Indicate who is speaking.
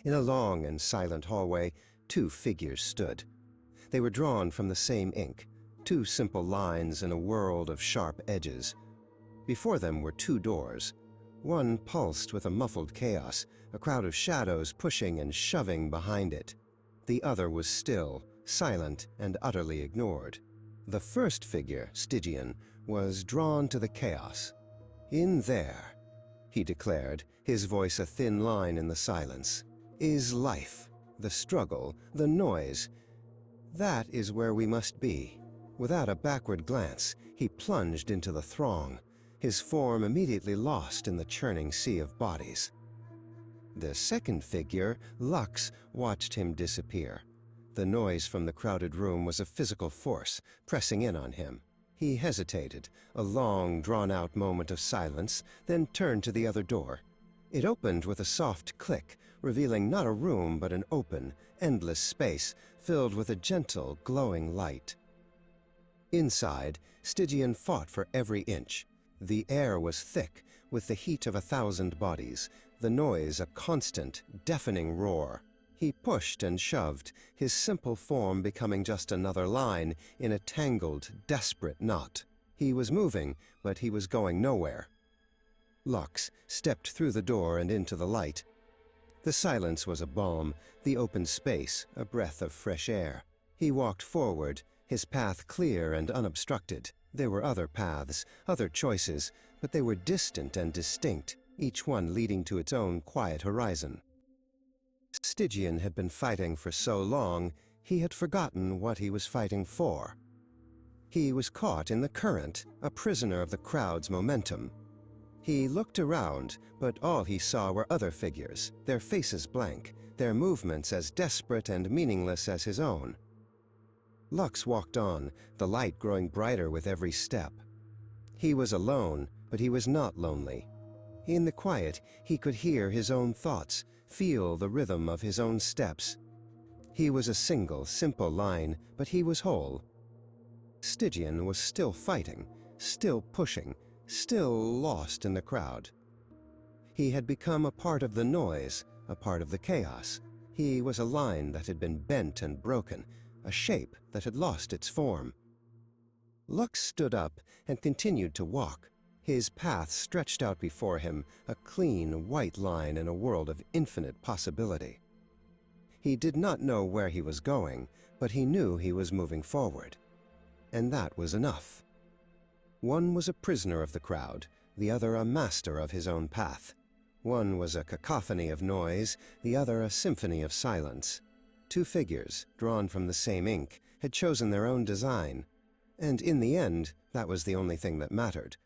Speaker 1: In a long and silent hallway, two figures stood. They were drawn from the same ink, two simple lines in a world of sharp edges. Before them were two doors. One pulsed with a muffled chaos, a crowd of shadows pushing and shoving behind it. The other was still, silent, and utterly ignored. The first figure, Stygian, was drawn to the chaos. "In there," he declared, his voice a thin line in the silence, "is life, the struggle, the noise. That is where we must be." Without a backward glance, he plunged into the throng, his form immediately lost in the churning sea of bodies. The second figure, Lux, watched him disappear. The noise from the crowded room was a physical force, pressing in on him. He hesitated, a long, drawn-out moment of silence, then turned to the other door. It opened with a soft click, revealing not a room but an open, endless space filled with a gentle, glowing light. Inside, Stygian fought for every inch. The air was thick, with the heat of 1,000 bodies, the noise a constant, deafening roar. He pushed and shoved, his simple form becoming just another line in a tangled, desperate knot. He was moving, but he was going nowhere. Lux stepped through the door and into the light. The silence was a balm, the open space a breath of fresh air. He walked forward, his path clear and unobstructed. There were other paths, other choices, but they were distant and distinct, each one leading to its own quiet horizon. Stygian had been fighting for so long, he had forgotten what he was fighting for. He was caught in the current, a prisoner of the crowd's momentum. He looked around, but all he saw were other figures, their faces blank, their movements as desperate and meaningless as his own. Lux walked on, the light growing brighter with every step. He was alone, but he was not lonely. In the quiet, he could hear his own thoughts, feel the rhythm of his own steps. He was a single, simple line, but he was whole. Stygian was still fighting, still pushing, still lost in the crowd. He had become a part of the noise, a part of the chaos. He was a line that had been bent and broken, a shape that had lost its form. Lux stood up and continued to walk. His path stretched out before him, a clean, white line in a world of infinite possibility. He did not know where he was going, but he knew he was moving forward. And that was enough. One was a prisoner of the crowd, the other a master of his own path. One was a cacophony of noise, the other a symphony of silence. Two figures, drawn from the same ink, had chosen their own design. And in the end, that was the only thing that mattered.